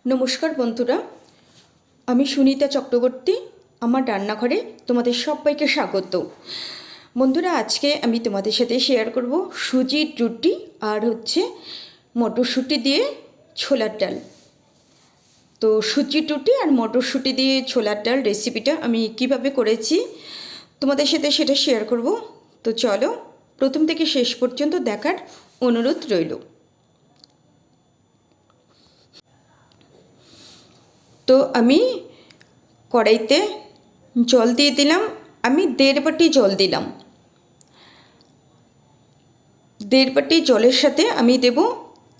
নমস্কার বন্ধুরা, আমি সুনিতা চক্রবর্তী। আমার রান্নাঘরে তোমাদের সবাইকে স্বাগত। বন্ধুরা, আজকে আমি তোমাদের সাথে শেয়ার করব সুজির রুটি আর মটরশুঁটি দিয়ে ছোলার ডাল। তো সুজির রুটি আর মটরশুঁটি দিয়ে ছোলার ডাল রেসিপিটা আমি কিভাবে করেছি তোমাদের সাথে সেটা শেয়ার করব। তো চলো, প্রথম থেকে শেষ পর্যন্ত দেখার অনুরোধ রইল। তো আমি কড়াইতে জল দিয়ে দিলাম। আমি 1.5 বাটি জল দিলাম। 1.5 বাটি জলের সাথে আমি দেব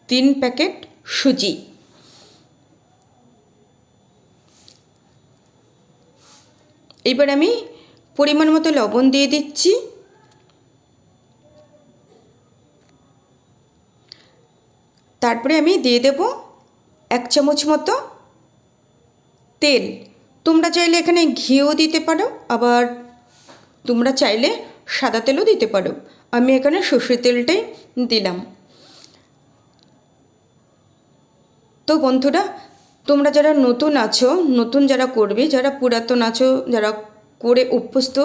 3 প্যাকেট সুজি। এবার আমি পরিমাণ মতো লবণ দিয়ে দিচ্ছি। তারপরে আমি দিয়ে দেব 1 চামচ মতো তেল। তোমরা চাইলে এখানে ঘিও দিতে পারো, আবার তোমরা চাইলে সাদা তেলও দিতে পারো। আমি এখানে সর্ষের তেলটাই দিলাম। তো বন্ধুরা, তোমরা যারা নতুন আছো, নতুন যারা করবে, যারা পুরাতন আছো, যারা করে অভ্যস্ত,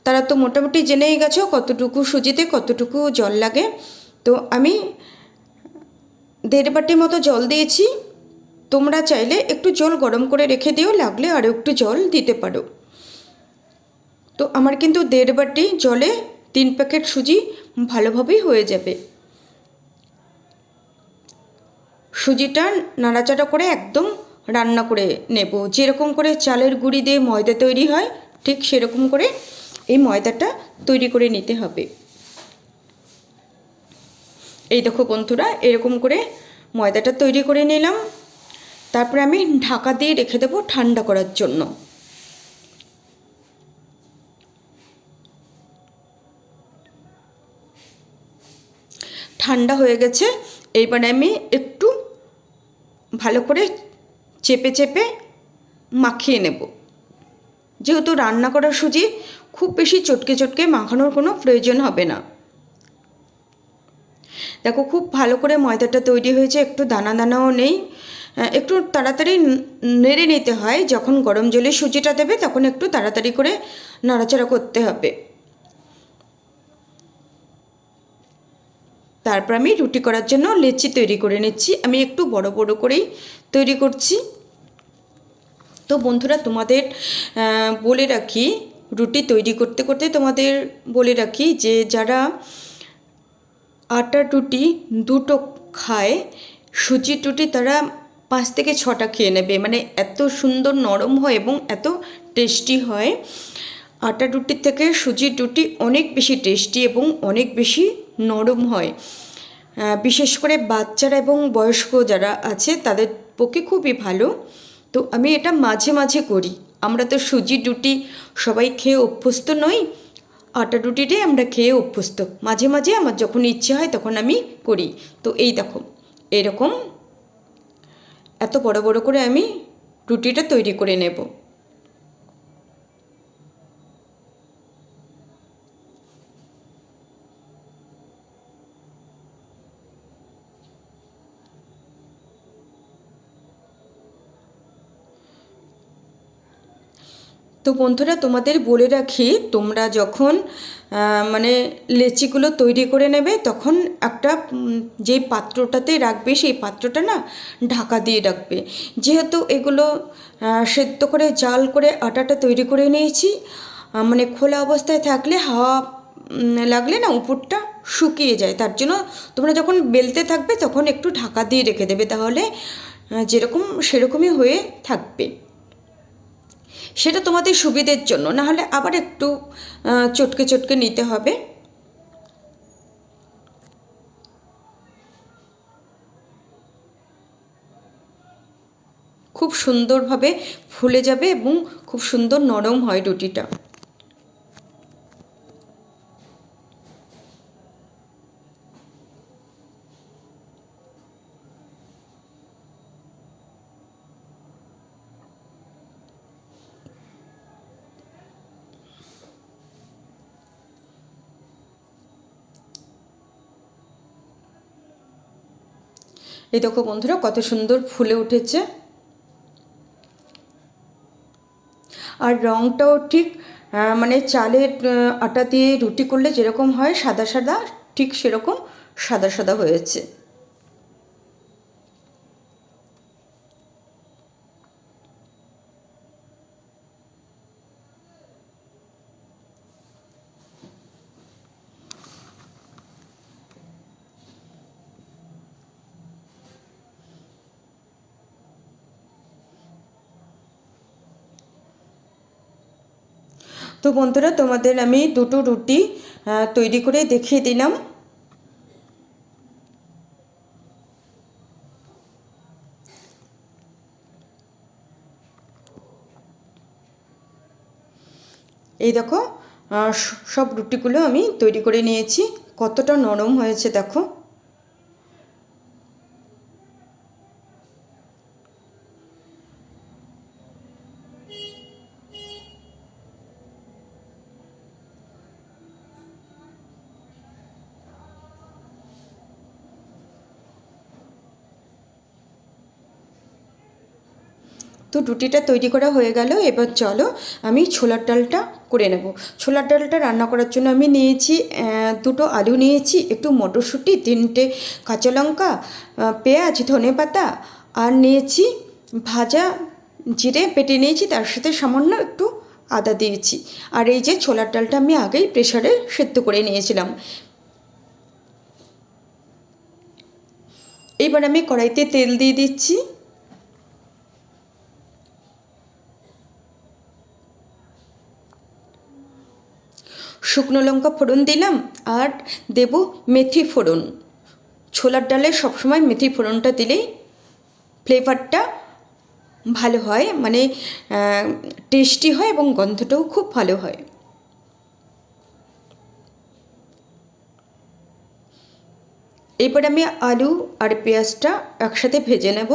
তারা তো মোটামুটি জেনেই গেছো কতটুকু সুজিতে কতটুকু জল লাগে। তো আমি 1.5 বাটি মতো জল দিয়েছি। তোমরা চাইলে একটু জল গরম করে রেখে দিও, লাগলে আরও একটু জল দিতে পারো। তো আমার কিন্তু 1.5 বাটি জলে 3 প্যাকেট সুজি ভালোভাবেই হয়ে যাবে। সুজিটা নাড়াচাড়া করে একদম রান্না করে নেব। যেরকম করে চালের গুঁড়ি দিয়ে ময়দা তৈরি হয়, ঠিক সেরকম করে এই ময়দাটা তৈরি করে নিতে হবে। এই দেখো বন্ধুরা, এরকম করে ময়দাটা তৈরি করে নিলাম। তারপরে আমি ঢাকা দিয়ে রেখে দেবো ঠান্ডা করার জন্য। ঠান্ডা হয়ে গেছে। এইবারে আমি একটু ভালো করে চেপে চেপে মাখিয়ে নেব। যেহেতু রান্না করা সুজি, খুব বেশি চটকে চটকে মাখানোর কোনো প্রয়োজন হবে না। দেখো, খুব ভালো করে ময়দাটা তৈরি হয়েছে, একটু দানা দানাও নেই। একটু তাড়াতাড়ি নেড়ে নিতে হয়। যখন গরম জলে সুজিটা দেবে তখন একটু তাড়াতাড়ি করে নাড়াচাড়া করতে হবে। তারপর আমি রুটি করার জন্য লেচি তৈরি করে নিচ্ছি। আমি একটু বড় বড় করেই তৈরি করছি। তো বন্ধুরা, তোমাদের বলে রাখি, রুটি তৈরি করতে করতে তোমাদের বলে রাখি যে যারা আটার রুটি 2টো খায়, সুজির রুটি তারা 5 থেকে 6টা খেয়ে নেবে। মানে এত সুন্দর নরম হয় এবং এত টেস্টি হয়। আটার রুটির থেকে সুজির রুটি অনেক বেশি টেস্টি এবং অনেক বেশি নরম হয়। বিশেষ করে বাচ্চারা এবং বয়স্ক যারা আছে তাদের পক্ষে খুবই ভালো। তো আমি এটা মাঝে মাঝে করি। আমরা তো সুজির রুটি সবাই খেয়ে অভ্যস্ত নই, আটা রুটিটাই আমরা খেয়ে অভ্যস্ত। মাঝে মাঝে আমার যখন ইচ্ছে হয় তখন আমি করি। তো এই দেখো, এরকম এত বড় বড় করে আমি রুটিটা তৈরি করে নেব। তো বন্ধুরা, তোমাদের বলে রাখি, তোমরা যখন মানে লেচিগুলো তৈরি করে নেবে তখন একটা যেই পাত্রটাতে রাখবে সেই পাত্রটা না ঢাকা দিয়ে রাখবে। যেহেতু এগুলো সেদ্ধ করে জাল করে আটাটা তৈরি করে নিয়েছি, মানে খোলা অবস্থায় থাকলে হাওয়া লাগলে না উপরটা শুকিয়ে যায়। তার জন্য তোমরা যখন বেলতে থাকবে তখন একটু ঢাকা দিয়ে রেখে দেবে, তাহলে যেরকম সেরকমই হয়ে থাকবে। সেটা তোমাদের সুবিধের জন্য, না হলে আবার একটু চটকে চটকে নিতে হবে। খুব সুন্দরভাবে ফুলে যাবে এবং খুব সুন্দর নরম হয় রুটিটা। এই দেখো বন্ধুরা কত সুন্দর ফুলে উঠেছে, আর রঙটাও ঠিক মানে চালের আটা দিয়ে রুটি করলে যেরকম হয় সাদা সাদা, ঠিক সেরকম সাদা সাদা হয়েছে। তো বন্ধুরা তোমাদের আমি দুটো রুটি তৈরি করে দেখিয়ে দিলাম। এই দেখো সব রুটিগুলো আমি তৈরি করে নিয়েছি, কতটা নরম হয়েছে দেখো। তো রুটিটা তৈরি করা হয়ে গেল, এবার চলো আমি ছোলার ডালটা করে নেব। ছোলার ডালটা রান্না করার জন্য আমি নিয়েছি দুটো আলু নিয়েছি, একটু মটরশুঁটি, তিনটে কাঁচা লঙ্কা, পেঁয়াজ, ধনেপাতা, আর নিয়েছি ভাজা জিরে বেটে নিয়েছি, তার সাথে সামান্য একটু আদা দিয়েছি। আর এই যে ছোলার ডালটা আমি আগেই প্রেসারে সেদ্ধ করে নিয়েছিলাম। এইবার আমি কড়াইতে তেল দিয়ে দিচ্ছি। শুকনো লঙ্কা ফোড়ন দিলাম, আর দেব মেথি ফোড়ন। ছোলার ডালে সবসময় মেথি ফোড়নটা দিলেই ফ্লেভারটা ভালো হয়, মানে টেস্টি হয় এবং গন্ধটাও খুব ভালো হয়। এরপর আমি আলু আর পেঁয়াজটা একসাথে ভেজে নেব।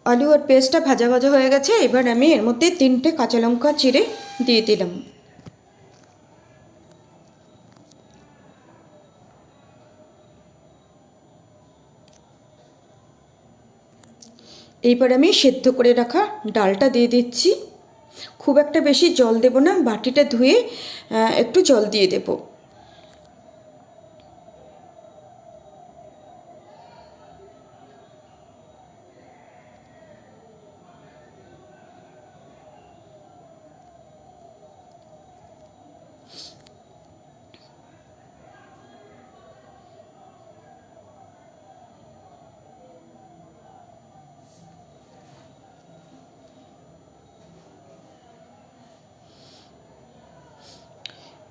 আলু আর পেঁয়াজটা ভাজা ভাজা হয়ে গেছে, এবার আমি এর মধ্যে তিনটে কাঁচা লঙ্কা চিড়ে দিয়ে দিলাম। এইবার আমি সেদ্ধ করে রাখা ডালটা দিয়ে দিচ্ছি। খুব একটা বেশি জল দেব না, বাটিটা ধুয়ে একটু জল দিয়ে দেব।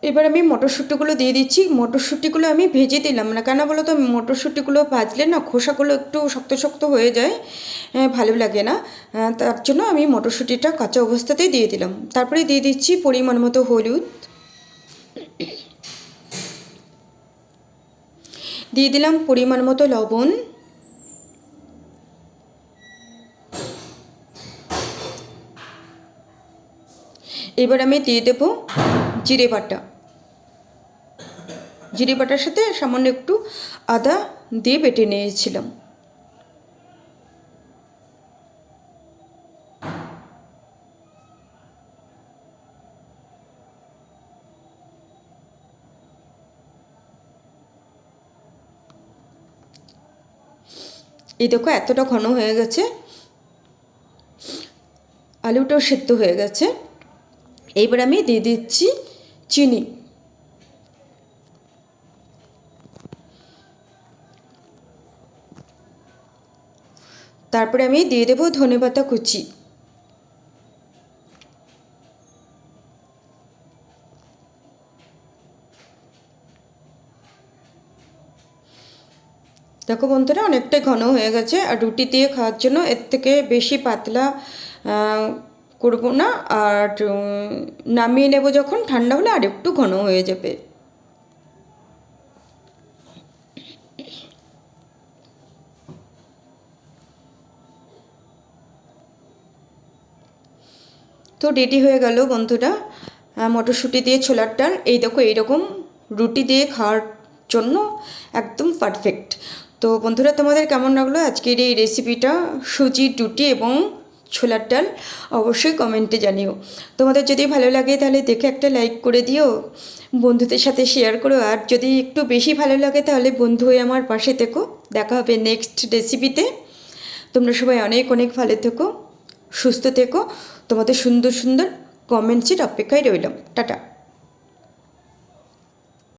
এবার আমি মটরশুঁটিগুলো দিয়ে দিচ্ছি। মটরশুঁটিগুলো আমি ভেজে দিলাম না, কেন বলো তো, মটরশুঁটিগুলো ভাজলে না খোসাগুলো একটু শক্ত শক্ত হয়ে যায়, ভালো লাগে না। তার জন্য আমি মটরশুঁটিটা কাঁচা অবস্থাতেই দিয়ে দিলাম। তারপরে দিয়ে দিচ্ছি পরিমাণ মতো হলুদ, দিয়ে দিলাম পরিমাণ মতো লবণ, এবার আমি দিয়ে দেব জিরে বাটা। জিরে বাটার সাথে সামান্য একটু আদা দিয়ে বেটে নিয়েছিলাম। এই দেখো এতটা ঘন হয়ে গেছে, আলুটাও সেদ্ধ হয়ে গেছে। এইবার আমি দিয়ে দিচ্ছি চিনি। তারপরে আমি দিয়ে দেবো ধনেপাতা কুচি। দেখো বন্ধুরা অনেকটাই ঘন হয়ে গেছে, আর রুটি দিয়ে খাওয়ার জন্য এর থেকে বেশি পাতলা করবো না। আর নামিয়ে নেব যখন, ঠান্ডা হলে আর একটু ঘন হয়ে যাবে। তো রেডি হয়ে গেল বন্ধুরা মটরশুঁটি দিয়ে ছোলার ডাল। এই দেখো এইরকম রুটি দিয়ে খাওয়ার জন্য একদম পারফেক্ট। তো বন্ধুরা তোমাদের কেমন লাগলো আজকের এই রেসিপিটা, সুজির রুটি এবং ছোলার ডাল, অবশ্যই কমেন্টে জানিও। তোমাদের যদি ভালো লাগে তাহলে দেখে একটা লাইক করে দিও, বন্ধুদের সাথে শেয়ার করো। আর যদি একটু বেশি ভালো লাগে তাহলে বন্ধু হয়ে আমার পাশে থেকো। দেখা হবে নেক্সট রেসিপিতে। তোমরা সবাই অনেক অনেক ভালো থেকো, সুস্থ থেকো। তোমাদের সুন্দর সুন্দর কমেন্টসের অপেক্ষায় রইলাম। টাটা।